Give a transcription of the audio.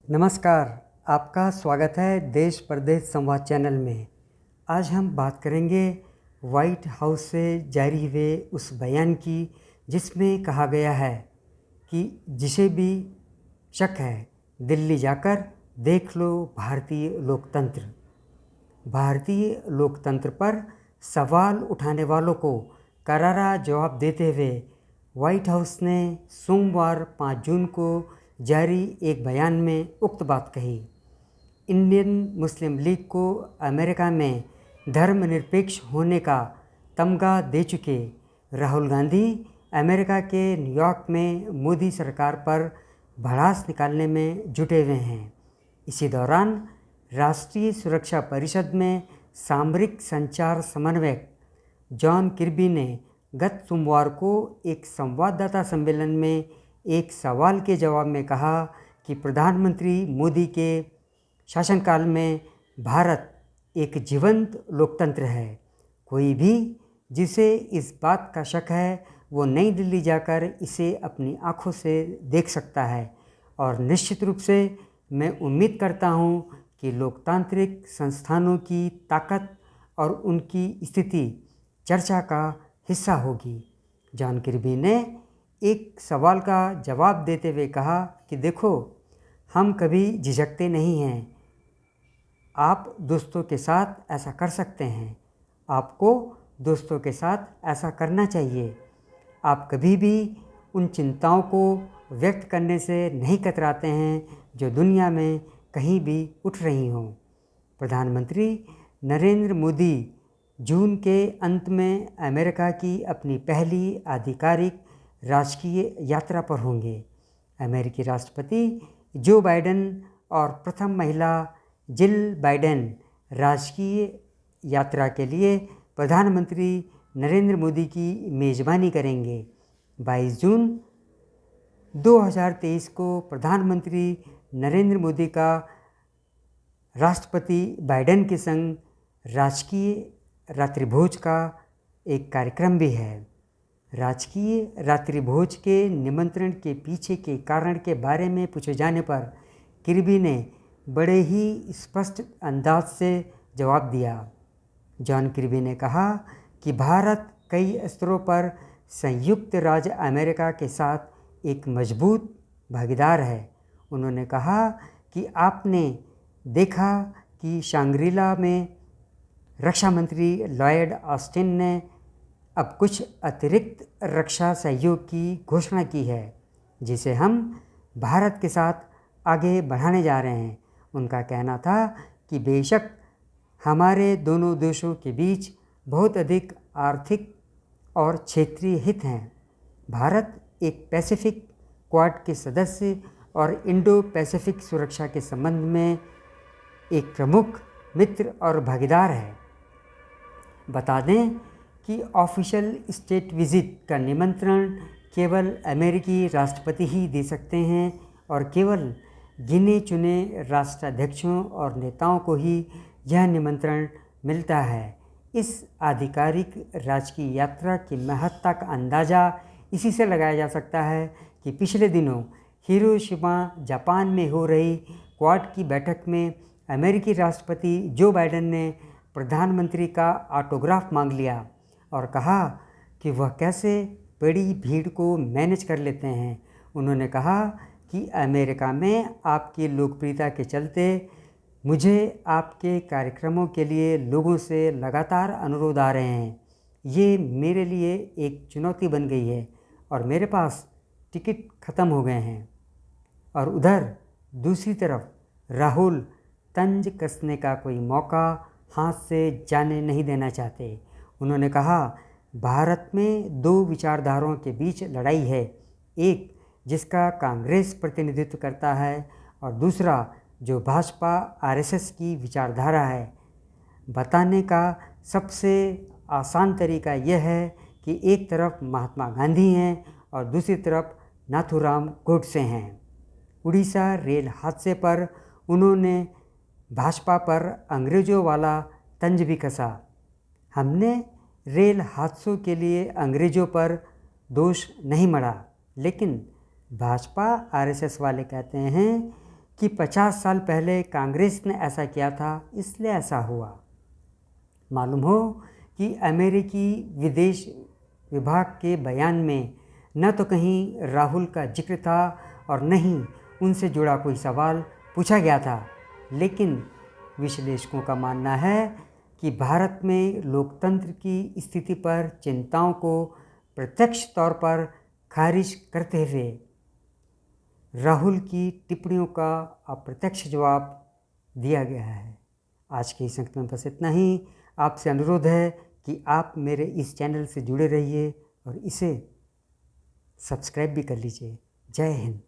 नमस्कार, आपका स्वागत है देश परदेश संवाद चैनल में। आज हम बात करेंगे वाइट हाउस से जारी हुए उस बयान की जिसमें कहा गया है कि जिसे भी शक है दिल्ली जाकर देख लो भारतीय लोकतंत्र। भारतीय लोकतंत्र पर सवाल उठाने वालों को करारा जवाब देते हुए व्हाइट हाउस ने सोमवार 5 जून को जारी एक बयान में उक्त बात कही। इंडियन मुस्लिम लीग को अमेरिका में धर्मनिरपेक्ष होने का तमगा दे चुके राहुल गांधी अमेरिका के न्यूयॉर्क में मोदी सरकार पर भड़ास निकालने में जुटे हुए हैं। इसी दौरान राष्ट्रीय सुरक्षा परिषद में सामरिक संचार समन्वयक जॉन किर्बी ने गत सोमवार को एक संवाददाता सम्मेलन में एक सवाल के जवाब में कहा कि प्रधानमंत्री मोदी के शासनकाल में भारत एक जीवंत लोकतंत्र है। कोई भी जिसे इस बात का शक है वो नई दिल्ली जाकर इसे अपनी आँखों से देख सकता है और निश्चित रूप से मैं उम्मीद करता हूँ कि लोकतांत्रिक संस्थानों की ताकत और उनकी स्थिति चर्चा का हिस्सा होगी। जॉन किर्बी ने एक सवाल का जवाब देते हुए कहा कि देखो, हम कभी झिझकते नहीं हैं। आप दोस्तों के साथ ऐसा कर सकते हैं। आपको दोस्तों के साथ ऐसा करना चाहिए। आप कभी भी उन चिंताओं को व्यक्त करने से नहीं कतराते हैं जो दुनिया में कहीं भी उठ रही हों। प्रधानमंत्री नरेंद्र मोदी जून के अंत में अमेरिका की अपनी पहली आधिकारिक राजकीय यात्रा पर होंगे। अमेरिकी राष्ट्रपति जो बाइडेन और प्रथम महिला जिल बाइडेन राजकीय यात्रा के लिए प्रधानमंत्री नरेंद्र मोदी की मेज़बानी करेंगे। 22 जून 2023 को प्रधानमंत्री नरेंद्र मोदी का राष्ट्रपति बाइडेन के संग राजकीय रात्रिभोज का एक कार्यक्रम भी है। राजकीय रात्रिभोज के निमंत्रण के पीछे के कारण के बारे में पूछे जाने पर किर्बी ने बड़े ही स्पष्ट अंदाज से जवाब दिया। जॉन किर्बी ने कहा कि भारत कई स्तरों पर संयुक्त राज्य अमेरिका के साथ एक मजबूत भागीदार है। उन्होंने कहा कि आपने देखा कि शांग्रीला में रक्षा मंत्री लॉयड ऑस्टिन ने अब कुछ अतिरिक्त रक्षा सहयोग की घोषणा की है जिसे हम भारत के साथ आगे बढ़ाने जा रहे हैं। उनका कहना था कि बेशक हमारे दोनों देशों के बीच बहुत अधिक आर्थिक और क्षेत्रीय हित हैं। भारत एक पैसिफिक क्वाड के सदस्य और इंडो पैसिफिक सुरक्षा के संबंध में एक प्रमुख मित्र और भागीदार है। बता दें कि ऑफिशियल स्टेट विजिट का निमंत्रण केवल अमेरिकी राष्ट्रपति ही दे सकते हैं और केवल गिने चुने राष्ट्राध्यक्षों और नेताओं को ही यह निमंत्रण मिलता है। इस आधिकारिक राजकीय यात्रा की महत्ता का अंदाज़ा इसी से लगाया जा सकता है कि पिछले दिनों हिरोशिमा जापान में हो रही क्वाड की बैठक में अमेरिकी राष्ट्रपति जो बाइडेन ने प्रधानमंत्री का ऑटोग्राफ मांग लिया और कहा कि वह कैसे बड़ी भीड़ को मैनेज कर लेते हैं। उन्होंने कहा कि अमेरिका में आपकी लोकप्रियता के चलते मुझे आपके कार्यक्रमों के लिए लोगों से लगातार अनुरोध आ रहे हैं। ये मेरे लिए एक चुनौती बन गई है और मेरे पास टिकट ख़त्म हो गए हैं। और उधर दूसरी तरफ राहुल तंज कसने का कोई मौका हाथ से जाने नहीं देना चाहते। उन्होंने कहा, भारत में दो विचारधाराओं के बीच लड़ाई है, एक जिसका कांग्रेस प्रतिनिधित्व करता है और दूसरा जो भाजपा आरएसएस की विचारधारा है। बताने का सबसे आसान तरीका यह है कि एक तरफ महात्मा गांधी हैं और दूसरी तरफ नाथूराम गोडसे हैं। उड़ीसा रेल हादसे पर उन्होंने भाजपा पर अंग्रेज़ों वाला तंज भी कसा। हमने रेल हादसों के लिए अंग्रेज़ों पर दोष नहीं मढ़ा, लेकिन भाजपा आरएसएस वाले कहते हैं कि 50 साल पहले कांग्रेस ने ऐसा किया था इसलिए ऐसा हुआ। मालूम हो कि अमेरिकी विदेश विभाग के बयान में न तो कहीं राहुल का जिक्र था और न ही उनसे जुड़ा कोई सवाल पूछा गया था, लेकिन विश्लेषकों का मानना है कि भारत में लोकतंत्र की स्थिति पर चिंताओं को प्रत्यक्ष तौर पर खारिज करते हुए राहुल की टिप्पणियों का अप्रत्यक्ष जवाब दिया गया है। आज के इस अंक में बस इतना ही। आपसे अनुरोध है कि आप मेरे इस चैनल से जुड़े रहिए और इसे सब्सक्राइब भी कर लीजिए। जय हिंद।